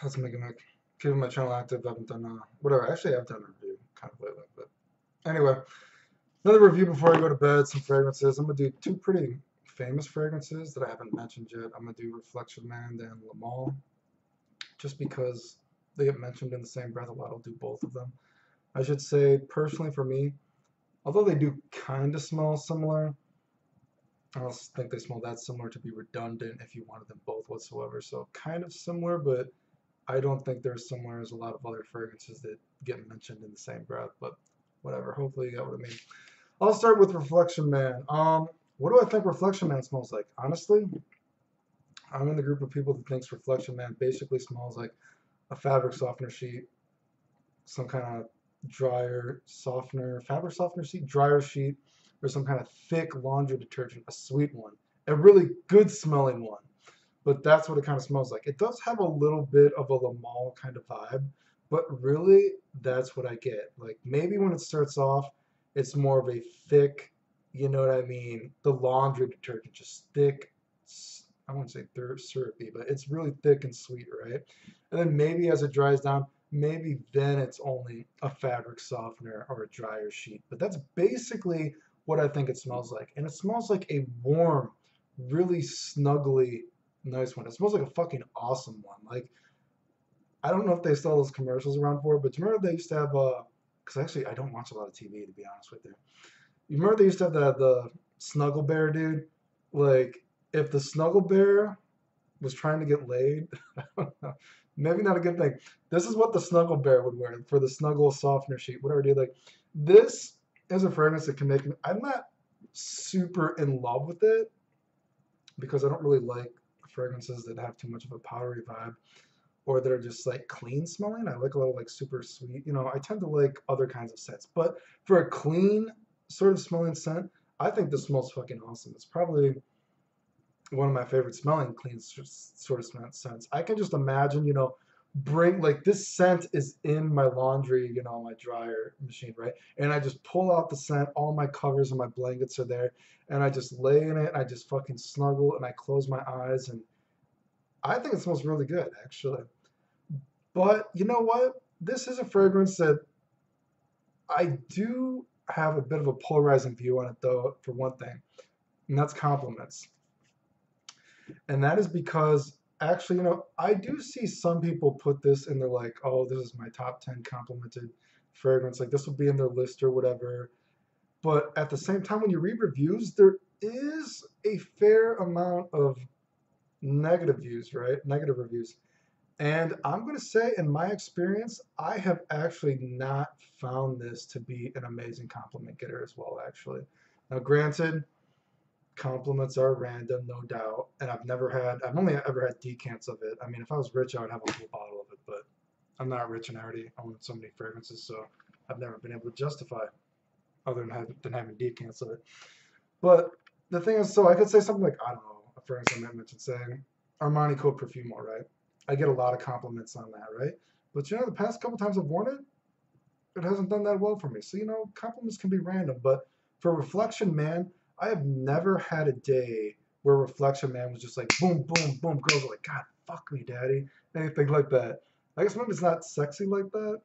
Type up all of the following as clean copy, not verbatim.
Let's make it keeping my channel active. I haven't done whatever. Actually, I've done a review kind of lately, but anyway, another review before I go to bed. Some fragrances. I'm gonna do two pretty famous fragrances that I haven't mentioned yet. I'm gonna do Reflection Man and Lamal, just because they get mentioned in the same breath a lot. I'll do both of them. I should say personally for me, although they do kind of smell similar, I don't think they smell that similar to be redundant if you wanted them both whatsoever. So kind of similar, but I don't think they're as similar as a lot of other fragrances that get mentioned in the same breath. But whatever. Hopefully you got what I mean. I'll start with Reflection Man. What do I think Reflection Man smells like? Honestly, I'm in the group of people that thinks Reflection Man basically smells like a fabric softener sheet, some kind of dryer softener, fabric softener sheet, dryer sheet, or some kind of thick laundry detergent, a sweet one, a really good smelling one. But that's what it kind of smells like. It does have a little bit of a Lamal kind of vibe, but really that's what I get. Like maybe when it starts off, it's more of a thick, you know what I mean? The laundry detergent, just thick. I wouldn't say syrupy, but it's really thick and sweet, right? And then maybe as it dries down, maybe then it's only a fabric softener or a dryer sheet. But that's basically what I think it smells like. And it smells like a warm, really snuggly, nice one. It smells like a fucking awesome one. Like, I don't know if they still have those commercials around for it, but do you remember they used to have, because actually I don't watch a lot of TV to be honest with you. You remember they used to have the Snuggle Bear dude? Like, if the Snuggle Bear was trying to get laid, I don't know, maybe not a good thing. This is what the Snuggle Bear would wear for the Snuggle softener sheet, whatever, dude. Like, this is a fragrance that can make me, I'm not super in love with it because I don't really like fragrances that have too much of a powdery vibe or that are just like clean smelling. I like a lot of like super sweet, I tend to like other kinds of scents, but for a clean sort of smelling scent, I think this smells fucking awesome. It's probably one of my favorite smelling clean sort of scents. I can just imagine, bring like this scent is in my laundry, my dryer machine, right? And I just pull out the scent, all my covers and my blankets are there, and I just lay in it, and I just fucking snuggle and I close my eyes, and I think it smells really good, actually. But you know what? This is a fragrance that I do have a bit of a polarizing view on it, though, for one thing, and that's compliments. And that is because actually, I do see some people put this in their like, oh, this is my top 10 complimented fragrance. Like this would be in their list or whatever. But at the same time, when you read reviews, there is a fair amount of negative views, right? Negative reviews. And I'm going to say, in my experience, I have actually not found this to be an amazing compliment getter as well, actually. Now, granted, compliments are random, no doubt, and I've only ever had decants of it. I mean, if I was rich, I would have a whole bottle of it, but I'm not rich and I already own so many fragrances, so I've never been able to justify other than having decants of it. But the thing is, so I could say something like, I don't know, a fragrance I might mention saying Armani Code Profumo, right? I get a lot of compliments on that, right? But the past couple times I've worn it, it hasn't done that well for me. So, compliments can be random, but for Reflection Man, I have never had a day where Reflection Man was just like boom, boom, boom. Girls are like, God, fuck me, daddy. Anything like that. I guess maybe it's not sexy like that.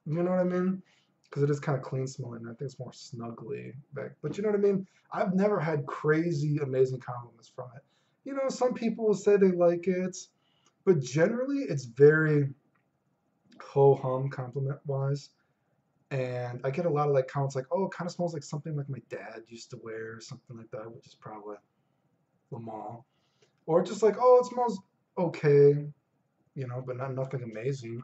You know what I mean? Because it is kind of clean smelling. I think it's more snuggly back. But you know what I mean? I've never had crazy, amazing compliments from it. Some people will say they like it, but generally it's very ho hum compliment wise. And I get a lot of like comments like, oh, it kind of smells like something like my dad used to wear or something like that, which is probably Lamar. Or just like, oh, it smells okay, but not nothing amazing.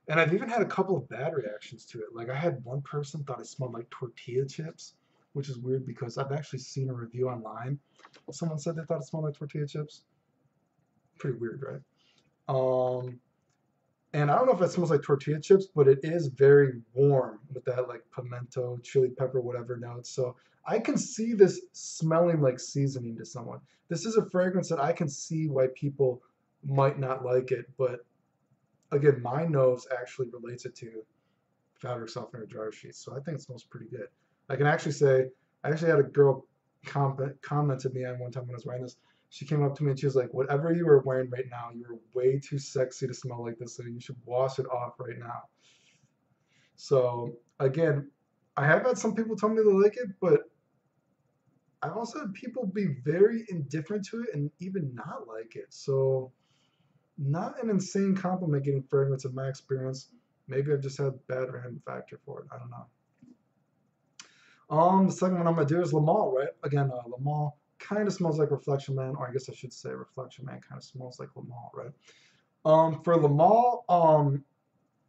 And I've even had a couple of bad reactions to it. Like I had one person thought it smelled like tortilla chips, which is weird because I've actually seen a review online. Someone said they thought it smelled like tortilla chips. Pretty weird, right? Um, And I don't know if it smells like tortilla chips, but it is very warm with that like pimento, chili pepper, whatever notes. So I can see this smelling like seasoning to someone. This is a fragrance that I can see why people might not like it, but again, my nose actually relates it to fabric softener dryer sheets. So I think it smells pretty good. I can actually say, I actually had a girl commented me on one time when I was wearing this. She came up to me and she was like, "Whatever you are wearing right now, you're way too sexy to smell like this, so you should wash it off right now." So again, I have had some people tell me they like it, but I've also had people be very indifferent to it and even not like it. So not an insane compliment getting fragrance in my experience. Maybe I've just had bad random factor for it. I don't know. The second one I'm gonna do is Lamal, right? Again, Lamal kind of smells like Reflection Man, or I guess I should say Reflection Man kind of smells like Lamal, right? For Lamal,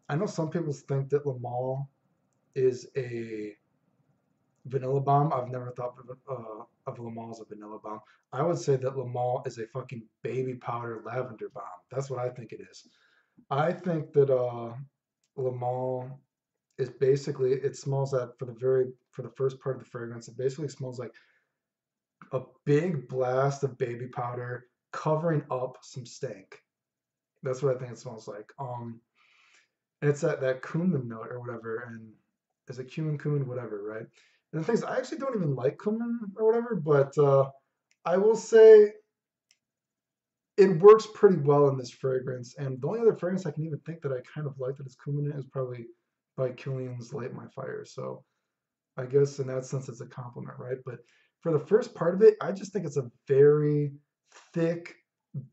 I know some people think that Lamal is a vanilla bomb. I've never thought of Lamal as a vanilla bomb. I would say that Lamal is a fucking baby powder lavender bomb. That's what I think it is. I think that Lamal is basically, it smells that for the first part of the fragrance, it basically smells like a big blast of baby powder covering up some stank. That's what I think it smells like. And it's that cumin note or whatever, and is it cumin, whatever, right? And the thing is, I actually don't even like cumin or whatever, but I will say it works pretty well in this fragrance. And the only other fragrance I can even think that I kind of like that is cumin in is probably by Killian's Light My Fire. So I guess in that sense, it's a compliment, right? But for the first part of it, I just think it's a very thick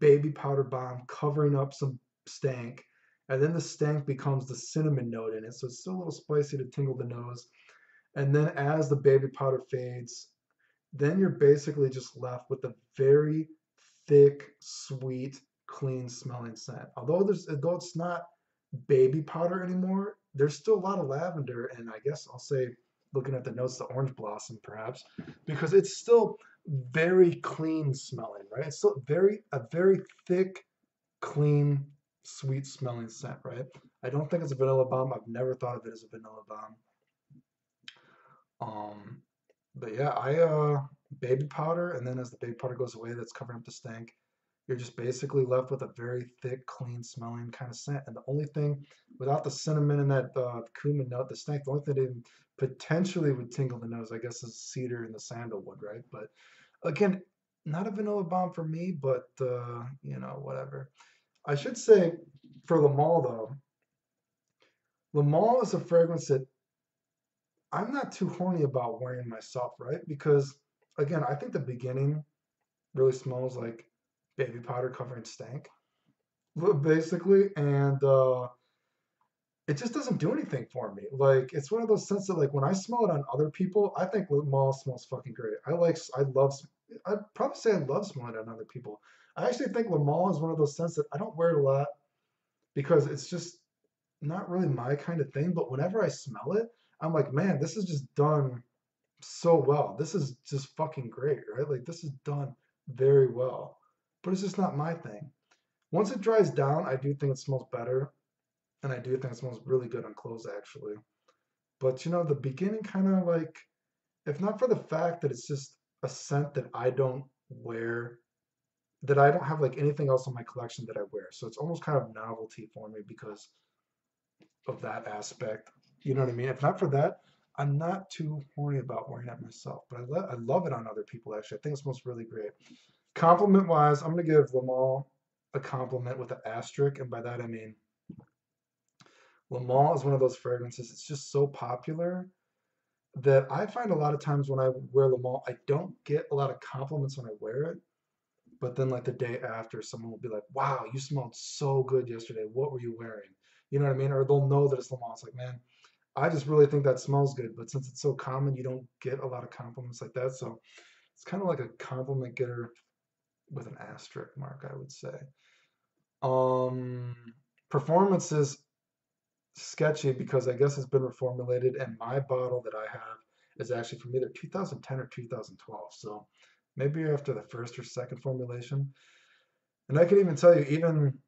baby powder bomb covering up some stank. And then the stank becomes the cinnamon note in it. So it's still a little spicy to tingle the nose. And then as the baby powder fades, then you're basically just left with a very thick, sweet, clean smelling scent. Although it's not baby powder anymore, there's still a lot of lavender, and I guess I'll say, looking at the notes, the orange blossom perhaps, because it's still very clean smelling, right? It's still a very thick, clean, sweet smelling scent, right? I don't think it's a vanilla bomb. I've never thought of it as a vanilla bomb. Um, but yeah, I baby powder, and then as the baby powder goes away, that's covering up the stank. You're just basically left with a very thick, clean smelling kind of scent. And the only thing, without the cinnamon and that cumin note, the stank, the only thing that even potentially would tingle the nose, I guess, is cedar and the sandalwood, right? But again, not a vanilla bomb for me, but whatever. I should say for Lamal though, Lamal is a fragrance that I'm not too horny about wearing myself, right? Because again, I think the beginning really smells like baby powder covering stank, basically, and it just doesn't do anything for me. Like it's one of those scents that like when I smell it on other people, I think lip balm smells fucking great. I'd probably say I love smelling it on other people. I actually think Lamal is one of those scents that I don't wear it a lot because it's just not really my kind of thing. But whenever I smell it, I'm like, man, this is just done so well. This is just fucking great, right? Like this is done very well. But it's just not my thing. Once it dries down, I do think it smells better, and I do think it smells really good on clothes actually. But the beginning kind of like, if not for the fact that it's just a scent that I don't wear, that I don't have like anything else in my collection that I wear. So it's almost kind of novelty for me because of that aspect. You know what I mean? If not for that, I'm not too horny about wearing it myself. But I love it on other people actually. I think it smells really great. Compliment wise, I'm gonna give Lamal a compliment with an asterisk, and by that I mean Lamal is one of those fragrances. It's just so popular that I find a lot of times when I wear Lamal, I don't get a lot of compliments when I wear it. But then, like the day after, someone will be like, "Wow, you smelled so good yesterday. What were you wearing?" You know what I mean? Or they'll know that it's Lamal. It's like, man, I just really think that smells good. But since it's so common, you don't get a lot of compliments like that. So it's kind of like a compliment getter with an asterisk mark, I would say. Um, Performances sketchy because I guess it's been reformulated, and my bottle that I have is actually from either 2010 or 2012. So maybe after the first or second formulation. And I can even tell you, even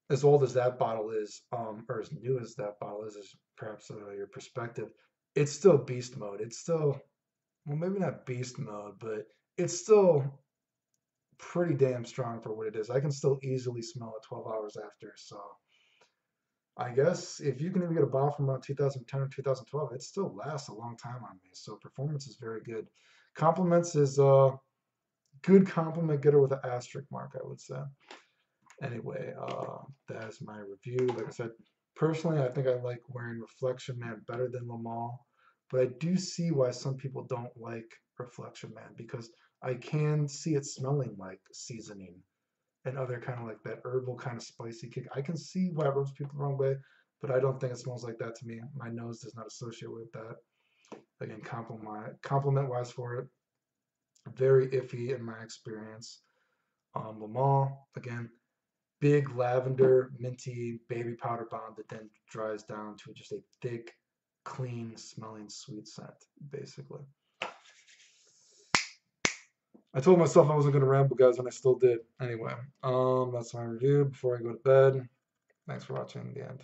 as old as that bottle is, or as new as that bottle is perhaps your perspective, it's still beast mode. It's still, well, maybe not beast mode, but it's still pretty damn strong for what it is. I can still easily smell it 12 hours after. So I guess if you can even get a bottle from around 2010 or 2012, it still lasts a long time on me. So performance is very good. Compliments is a good compliment getter with an asterisk mark, I would say. Anyway, that is my review. Like I said, personally, I think I like wearing Reflection Man better than Lamal, but I do see why some people don't like Reflection Man because I can see it smelling like seasoning and other kind of like that herbal kind of spicy kick. I can see why it rubs people the wrong way, but I don't think it smells like that to me. My nose does not associate with that. Again, compliment wise for it, very iffy in my experience. Lamal, again, big lavender, minty, baby powder bomb that then dries down to just a thick, clean smelling sweet scent, basically. I told myself I wasn't going to ramble, guys, and I still did. Anyway, that's my review before I go to bed. Thanks for watching the end.